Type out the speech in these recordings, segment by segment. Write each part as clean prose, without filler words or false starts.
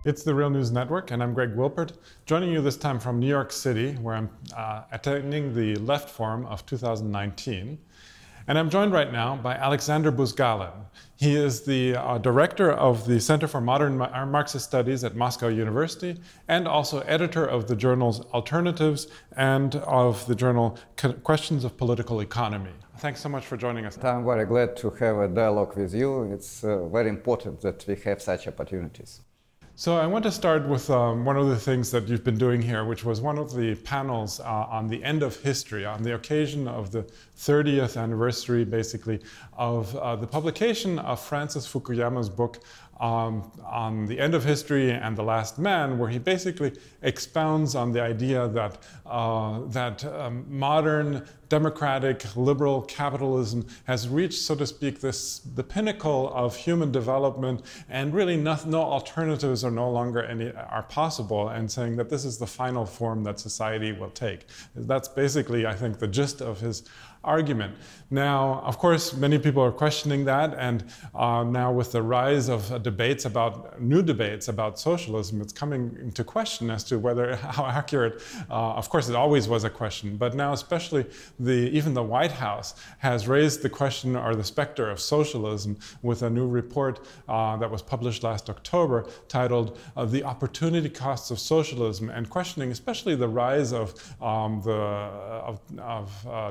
It's the Real News Network, and I'm Greg Wilpert, joining you this time from New York City, where I'm attending the Left Forum of 2019. And I'm joined right now by Alexandr Buzgalin. He is the director of the Center for Modern Marxist Studies at Moscow University, and also editor of the journals Alternatives and of the journal Questions of Political Economy. Thanks so much for joining us. I'm very glad to have a dialogue with you. It's very important that we have such opportunities. So I want to start with one of the things that you've been doing here, which was one of the panels on the end of history, on the occasion of the 30th anniversary, basically, of the publication of Francis Fukuyama's book on the end of history and the last man, where he basically expounds on the idea that modern democratic liberal capitalism has reached, so to speak, the pinnacle of human development, and really no alternatives are no longer are possible, and saying that this is the final form that society will take. That's basically, I think, the gist of his argument. Now, of course, many people are questioning that, and now with the rise of new debates about socialism, it's coming into question as to how accurate, of course it always was a question, but now especially even the White House has raised the question or the specter of socialism with a new report that was published last October titled The Opportunity Costs of Socialism, and questioning especially the rise of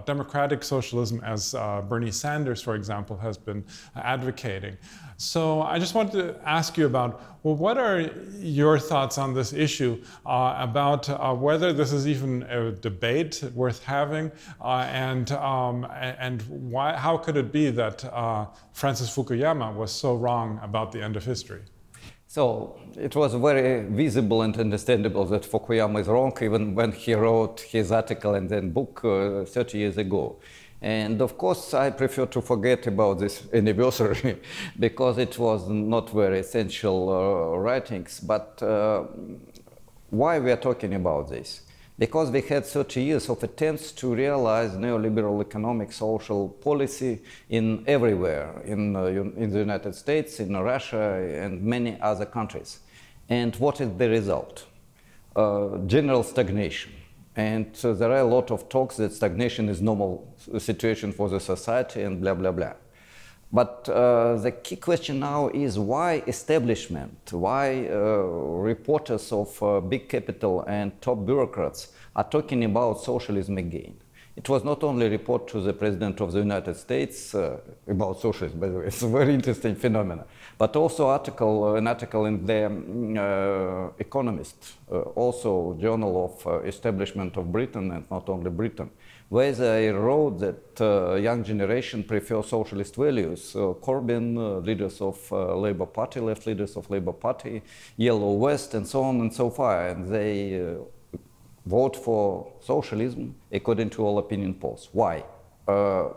democratic socialism, as Bernie Sanders, for example, has been advocating. So I just wanted to ask you about, well, what are your thoughts on this issue about whether this is even a debate worth having, and why? How could it be that Francis Fukuyama was so wrong about the end of history? So it was very visible and understandable that Fukuyama is wrong, even when he wrote his article and then book 30 years ago. And of course, I prefer to forget about this anniversary because it was not very essential writings. But why we are talking about this? Because we had 30 years of attempts to realize neoliberal economic social policy everywhere, in the United States, in Russia, and many other countries. And what is the result? General stagnation. And there are a lot of talks that stagnation is normal situation for the society and blah, blah, blah. But the key question now is why establishment, why reporters of big capital and top bureaucrats are talking about socialism again. It was not only a report to the President of the United States about socialism, by the way, it's a very interesting phenomenon, but also an article in the Economist, also journal of establishment of Britain, and not only Britain, where they wrote that young generation prefer socialist values. Corbyn, leaders of Labour Party, left leaders of Labour Party, Yellow Vest, and so on and so forth, and they vote for socialism according to all opinion polls. Why?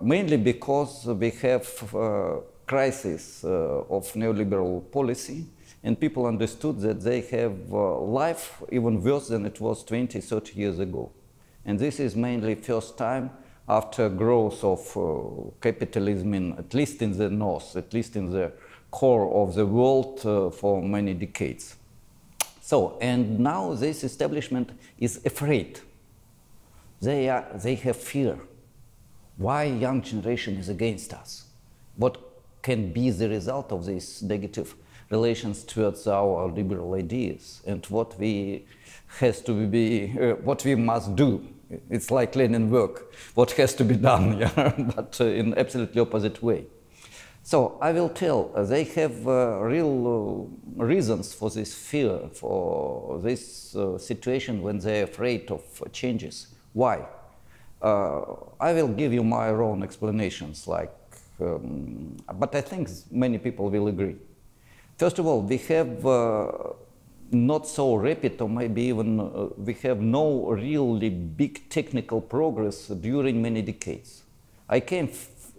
Mainly because we have crisis of neoliberal policy, and people understood that they have life even worse than it was 20, 30 years ago. And this is mainly first time after growth of capitalism, at least in the north, at least in the core of the world for many decades. So, and now this establishment is afraid. They have fear. Why young generation is against us? What can be the result of these negative relations towards our liberal ideas, and what we must do? It's like Lenin work. What has to be done, yeah? But in absolutely opposite way. So I will tell, they have real reasons for this fear, for this situation when they're afraid of changes. Why? I will give you my own explanations, but I think many people will agree. First of all, we have not so rapid, or maybe even we have no really big technical progress during many decades. I came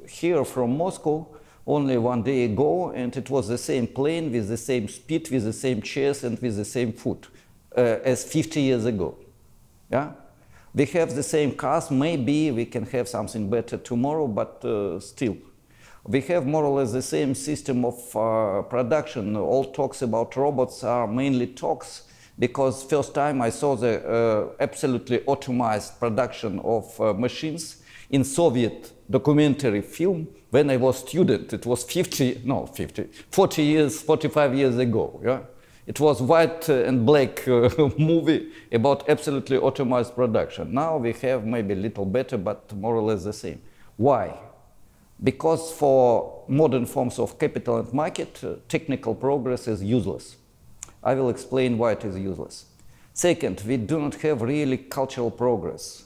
here from Moscow only one day ago, and it was the same plane with the same speed, with the same chairs, and with the same food as 50 years ago. Yeah? We have the same cars. Maybe we can have something better tomorrow, but still. We have more or less the same system of production. All talks about robots are mainly talks, because first time I saw the absolutely automized production of machines in Soviet documentary film when I was student. It was 45 years ago. Yeah? It was white and black movie about absolutely automized production. Now we have maybe a little better, but more or less the same. Why? Because for modern forms of capital and market, technical progress is useless. I will explain why it is useless. Second, we do not have really cultural progress.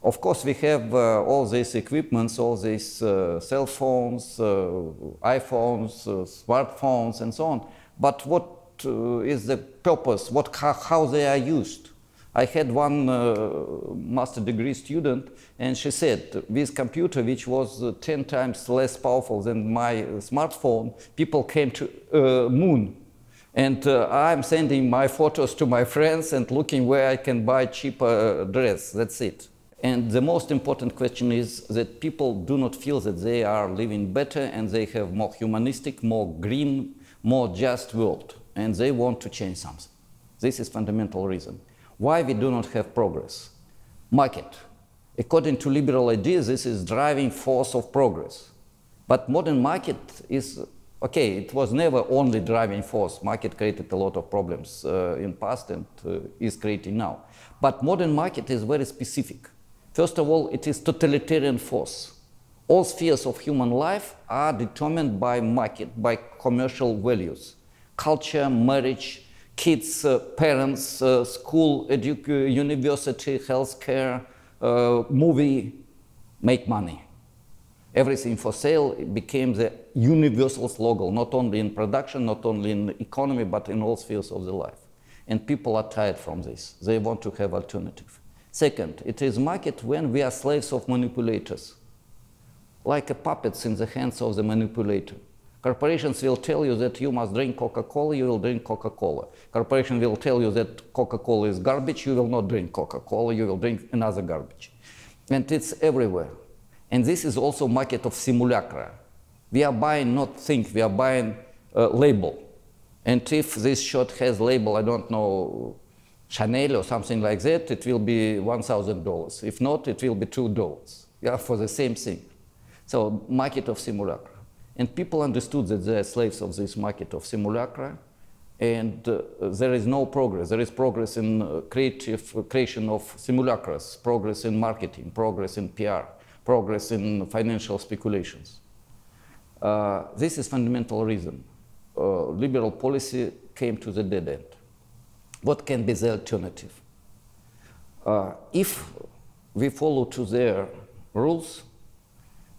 Of course, we have all these equipments, all these cell phones, iPhones, smartphones, and so on. But what is the purpose? How they are used? I had one master degree student, and she said, this computer, which was 10 times less powerful than my smartphone, people came to moon. And I'm sending my photos to my friends and looking where I can buy cheaper dress. That's it. And the most important question is that people do not feel that they are living better and they have more humanistic, more green, more just world. And they want to change something. This is fundamental reason. Why we do not have progress? Market. According to liberal ideas, this is driving force of progress. But modern market is, okay, it was never only driving force. Market created a lot of problems in past and is creating now. But modern market is very specific. First of all, it is totalitarian force. All spheres of human life are determined by market, by commercial values. Culture, marriage, kids, parents, school, university, healthcare, movie, make money. Everything for sale became the universal slogan, not only in production, not only in economy, but in all spheres of the life. And people are tired from this. They want to have alternative. Second, it is market when we are slaves of manipulators, like puppets in the hands of the manipulator. Corporations will tell you that you must drink Coca-Cola, you will drink Coca-Cola. Corporation will tell you that Coca-Cola is garbage, you will not drink Coca-Cola, you will drink another garbage. And it's everywhere. And this is also market of simulacra. We are buying not things, we are buying label. And if this shirt has label, I don't know, Chanel or something like that, it will be $1,000. If not, it will be $2. Yeah, for the same thing. So market of simulacra. And people understood that they are slaves of this market of simulacra, and there is no progress. There is progress in creation of simulacras, progress in marketing, progress in PR, progress in financial speculations. This is fundamental reason. Liberal policy came to the dead end. What can be the alternative? If we follow to their rules,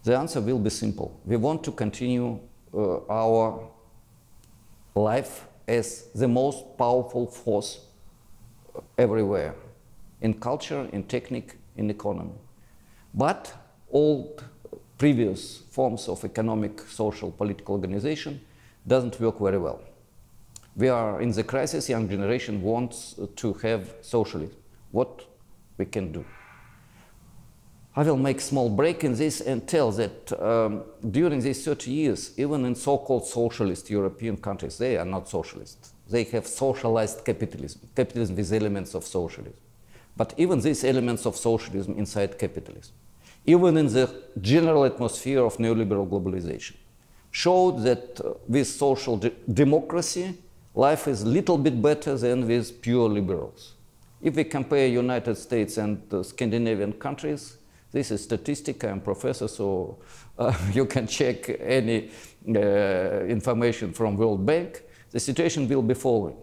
the answer will be simple. We want to continue our life as the most powerful force everywhere, in culture, in technique, in economy. But all previous forms of economic, social, political organization doesn't work very well. We are in the crisis. Young generation wants to have socialism. What we can do? I will make a small break in this and tell that during these 30 years, even in so-called socialist European countries, they are not socialist. They have socialized capitalism, capitalism with elements of socialism. But even these elements of socialism inside capitalism, even in the general atmosphere of neoliberal globalization, showed that with social democracy, life is a little bit better than with pure liberals. If we compare United States and Scandinavian countries, this is statistic. I'm a professor, so you can check any information from World Bank. The situation will be following.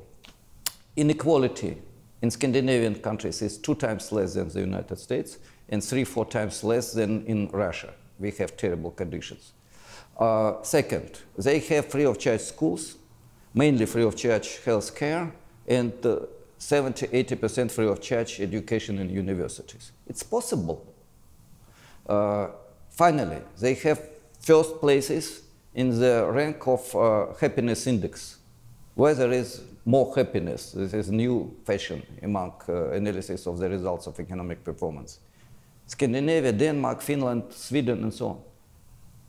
Inequality in Scandinavian countries is 2 times less than the United States and 3-4 times less than in Russia. We have terrible conditions. Second, they have free of charge schools, mainly free of charge health care, and 70–80% free of charge education in universities. It's possible. Finally, they have first places in the rank of happiness index, where there is more happiness. This is new fashion among analysis of the results of economic performance. Scandinavia, Denmark, Finland, Sweden, and so on.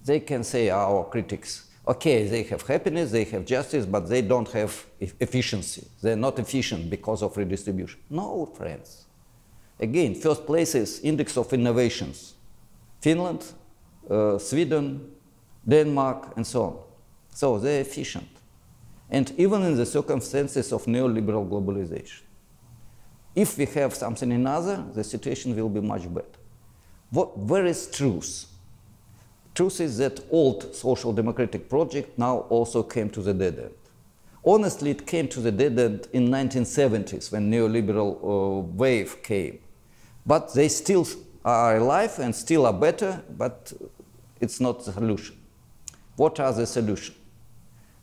They can say, our critics, okay, they have happiness, they have justice, but they don't have efficiency. They're not efficient because of redistribution. No, friends. Again, first place is index of innovations. Finland, Sweden, Denmark, and so on. So they're efficient. And even in the circumstances of neoliberal globalization. If we have something another, the situation will be much better. Where is truth? Truth is that old social democratic project now also came to the dead end. Honestly, it came to the dead end in 1970s when neoliberal wave came. But they still are alive and still are better, but it's not the solution. What are the solutions?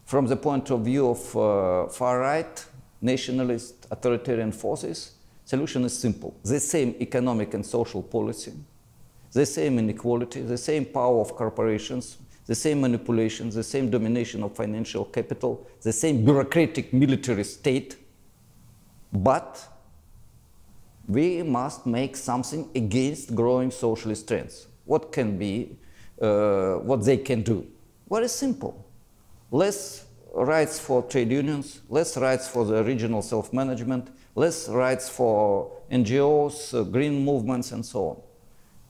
From the point of view of far-right, nationalist, authoritarian forces, solution is simple. The same economic and social policy, the same inequality, the same power of corporations, the same manipulations, the same domination of financial capital, the same bureaucratic military state, but we must make something against growing socialist trends. What can be, what they can do? Very simple. Less rights for trade unions, less rights for the regional self-management, less rights for NGOs, green movements, and so on.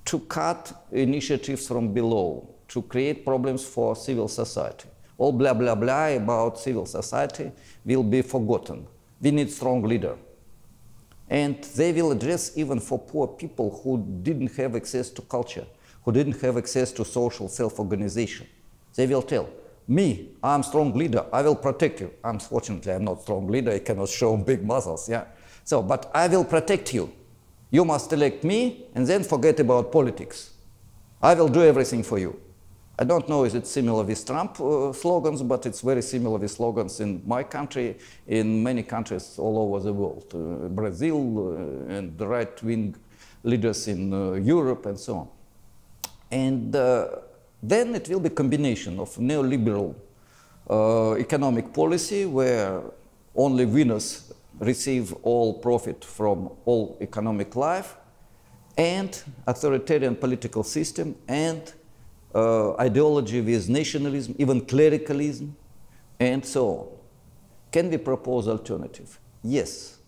To cut initiatives from below, to create problems for civil society. All blah, blah, blah about civil society will be forgotten. We need strong leader. And they will address even for poor people who didn't have access to culture, who didn't have access to social self-organization. They will tell, me, I'm strong leader, I will protect you. Unfortunately, I'm not strong leader, I cannot show big muscles, yeah. So, but I will protect you. You must elect me and then forget about politics. I will do everything for you. I don't know if it's similar with Trump slogans, but it's very similar with slogans in my country, in many countries all over the world. Brazil and the right-wing leaders in Europe and so on. And then it will be a combination of neoliberal economic policy where only winners receive all profit from all economic life, and authoritarian political system, and ideology with nationalism, even clericalism, and so on. Can we propose alternative? Yes.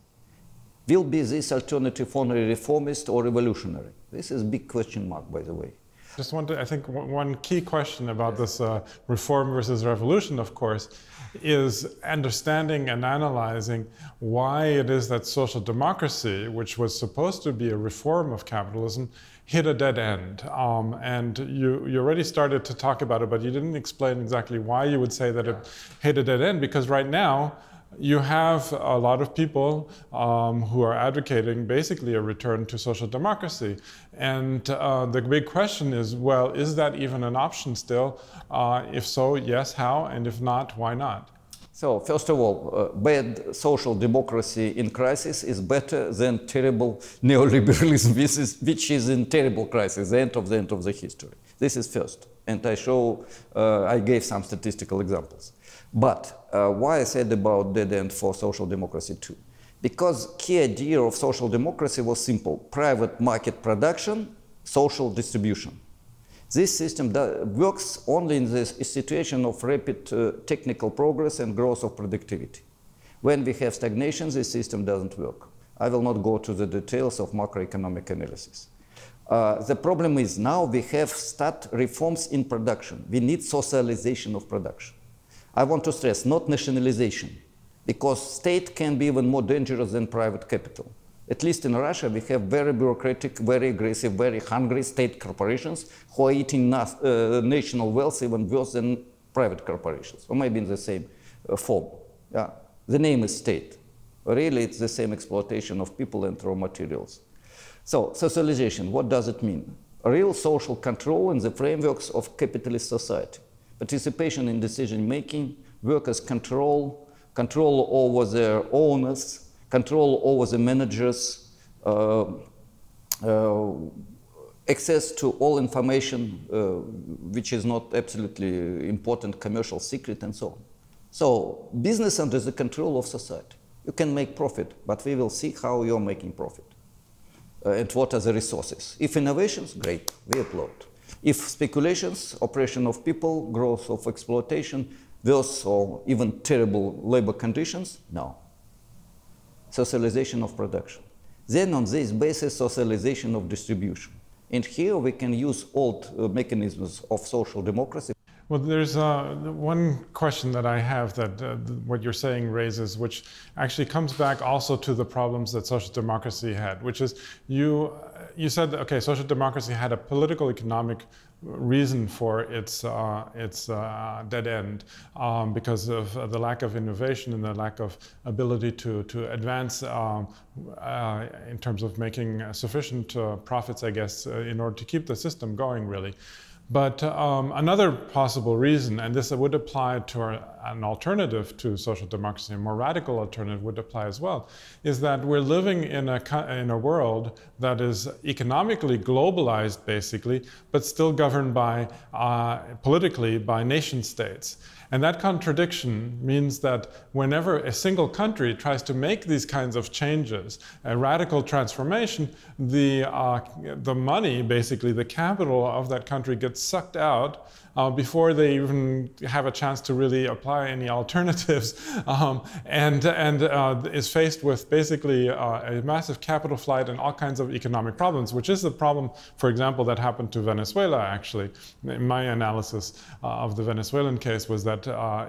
Will be this alternative only reformist or revolutionary? This is a big question mark, by the way. Just want to, I think one key question about this reform versus revolution, of course, is understanding and analyzing why it is that social democracy, which was supposed to be a reform of capitalism, hit a dead end. And you already started to talk about it, but you didn't explain exactly why you would say that it hit a dead end, because right now, you have a lot of people who are advocating basically a return to social democracy. And the big question is, well, is that even an option still? If so, yes, how? And if not, why not? So, first of all, bad social democracy in crisis is better than terrible neoliberalism, which is in terrible crisis, the end of the history. This is first. And I gave some statistical examples. But why I said about dead end for social democracy too? Because key idea of social democracy was simple: private market production, social distribution. This system works only in the situation of rapid technical progress and growth of productivity. When we have stagnation, this system doesn't work. I will not go to the details of macroeconomic analysis. The problem is now we have start reforms in production. We need socialization of production. I want to stress, not nationalization, because state can be even more dangerous than private capital. At least in Russia, we have very bureaucratic, very aggressive, very hungry state corporations who are eating national wealth even worse than private corporations, or maybe in the same form. Yeah. The name is state. Really, it's the same exploitation of people and raw materials. So, socialization, what does it mean? Real social control in the frameworks of capitalist society. Participation in decision-making, workers' control over their owners, control over the managers, access to all information which is not absolutely important commercial secret, and so on. So, business under the control of society. You can make profit, but we will see how you're making profit and what are the resources. If innovations, great, we applaud. If speculations, oppression of people, growth of exploitation, worse or even terrible labor conditions, no. Socialization of production. Then on this basis, socialization of distribution. And here we can use old mechanisms of social democracy. Well, there's one question that I have that what you're saying raises, which actually comes back also to the problems that social democracy had, which is you said, okay, social democracy had a political economic reason for its dead end because of the lack of innovation and the lack of ability to advance in terms of making sufficient profits, I guess, in order to keep the system going, really. But another possible reason, and this would apply to an alternative to social democracy, a more radical alternative would apply as well, is that we're living in a world that is economically globalized, basically, but still governed by, politically, by nation states. And that contradiction means that whenever a single country tries to make these kinds of changes, a radical transformation, the money, basically the capital of that country gets sucked out before they even have a chance to really apply any alternatives, and is faced with basically a massive capital flight and all kinds of economic problems, which is the problem, for example, that happened to Venezuela, actually. In my analysis of the Venezuelan case was that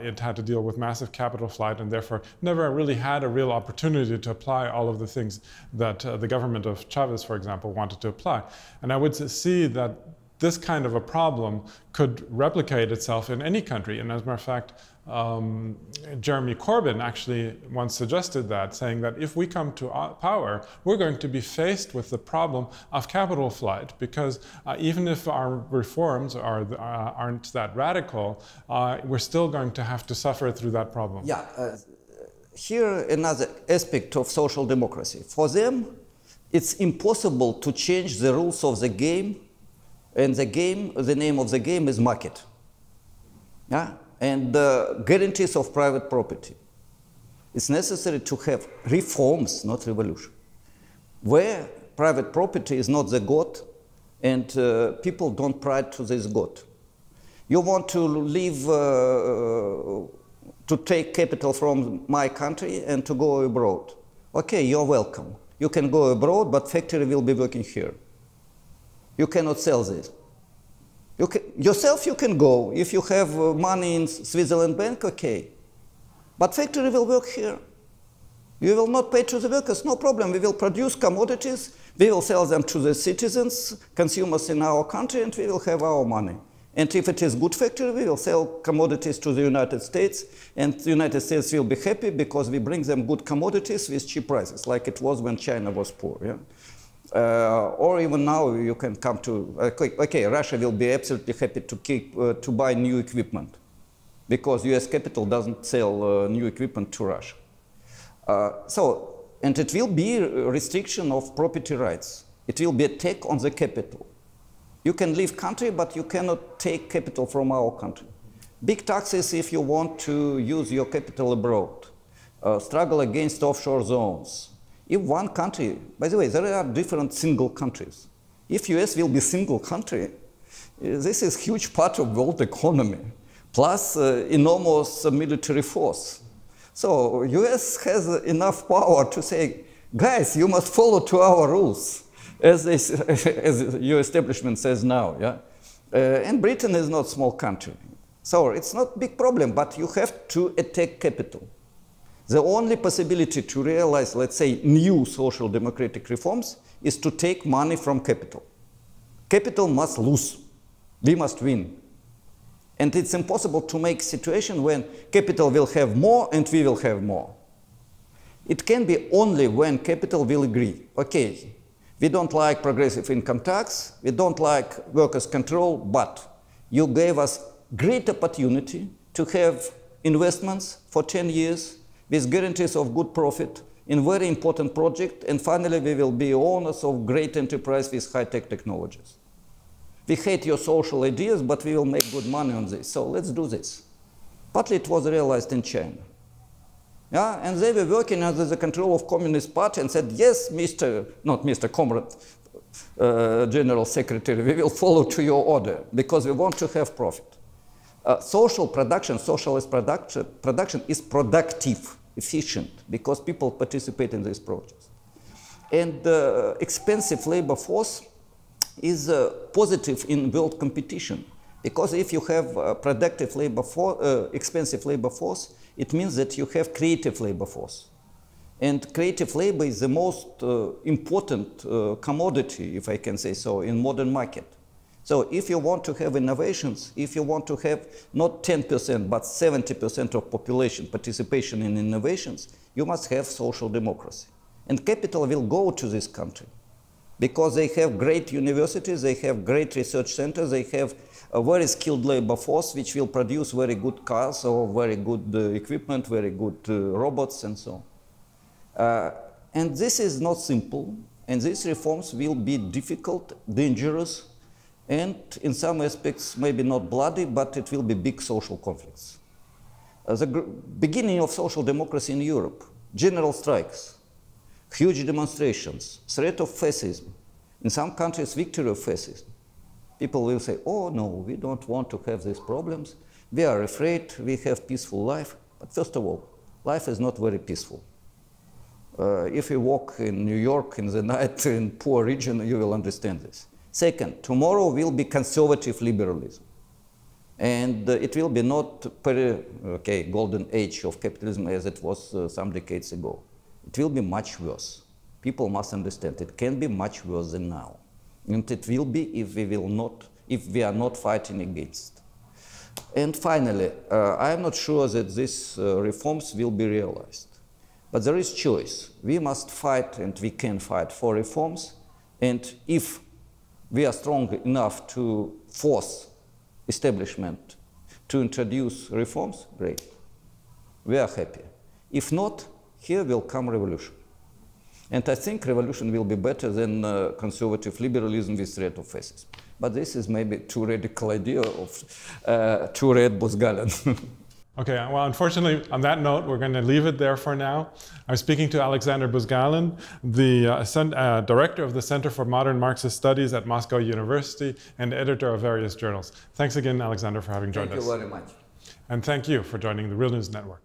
it had to deal with massive capital flight and therefore never really had a real opportunity to apply all of the things that the government of Chavez, for example, wanted to apply. And I would see that this kind of a problem could replicate itself in any country. And as a matter of fact, Jeremy Corbyn actually once suggested that, saying that if we come to power, we're going to be faced with the problem of capital flight, because even if our reforms aren't that radical, we're still going to have to suffer through that problem. Yeah, here another aspect of social democracy. For them, it's impossible to change the rules of the game. And the name of the game is market. Yeah? And the guarantees of private property. It's necessary to have reforms, not revolution, where private property is not the god and people don't pride to this god. You want to leave, to take capital from my country and to go abroad. Okay, you're welcome. You can go abroad, but factory will be working here. You cannot sell this. Yourself you can go. If you have money in Switzerland bank, okay. But factory will work here. You will not pay to the workers, no problem. We will produce commodities, we will sell them to the citizens, consumers in our country, and we will have our money. And if it is good factory, we will sell commodities to the United States, and the United States will be happy because we bring them good commodities with cheap prices, like it was when China was poor. Yeah? Or even now you can come to, okay, Russia will be absolutely happy to buy new equipment because US capital doesn't sell new equipment to Russia. And it will be a restriction of property rights. It will be a attack on the capital. You can leave country, but you cannot take capital from our country. Big taxes if you want to use your capital abroad. Struggle against offshore zones. If one country, by the way, there are different single countries. If US will be single country, this is huge part of world economy, plus enormous military force. So US has enough power to say, guys, you must follow to our rules, as your establishment says now. Yeah? And Britain is not a small country. So it's not a big problem, but you have to attack capital. The only possibility to realize, let's say, new social democratic reforms is to take money from capital. Capital must lose. We must win. And it's impossible to make a situation when capital will have more and we will have more. It can be only when capital will agree. Okay, we don't like progressive income tax, we don't like workers' control, but you gave us great opportunity to have investments for 10 years, with guarantees of good profit in very important project, and finally we will be owners of great enterprise with high-tech technologies. We hate your social ideas, but we will make good money on this, so let's do this. Partly it was realized in China. Yeah? And they were working under the control of Communist Party and said, yes, not Mr. Comrade, General Secretary, we will follow to your order because we want to have profit. Social production, socialist production is productive, efficient, because people participate in these projects. And expensive labor force is positive in world competition, because if you have productive labor force, expensive labor force, it means that you have creative labor force. And creative labor is the most important commodity, if I can say so, in modern market. So if you want to have innovations, if you want to have not 10%, but 70% of population participation in innovations, you must have social democracy. And capital will go to this country because they have great universities, they have great research centers, they have a very skilled labor force which will produce very good cars or very good equipment, very good robots and so on. And this is not simple, and these reforms will be difficult, dangerous, and in some aspects maybe not bloody, but it will be big social conflicts. The beginning of social democracy in Europe, general strikes, huge demonstrations, threat of fascism, in some countries victory of fascism. People will say, oh no, we don't want to have these problems, we are afraid, we have peaceful life. But first of all, life is not very peaceful. If you walk in New York in the night in poor region, you will understand this. Second, tomorrow will be conservative liberalism. And it will be not golden age of capitalism as it was some decades ago. It will be much worse. People must understand it can be much worse than now. And it will be if we are not fighting against. And finally, I am not sure that these reforms will be realized. But there is choice. We must fight, and we can fight for reforms. And if we are strong enough to force establishment to introduce reforms, great. We are happy. If not, here will come revolution. And I think revolution will be better than conservative liberalism with threat of fascism. But this is maybe too radical idea of too read Buzgalin. Okay, well, unfortunately, on that note, we're going to leave it there for now. I'm speaking to Alexandr Buzgalin, the director of the Center for Modern Marxist Studies at Moscow University and editor of various journals. Thanks again, Alexandr, for having joined us. Thank you very much. And thank you for joining the Real News Network.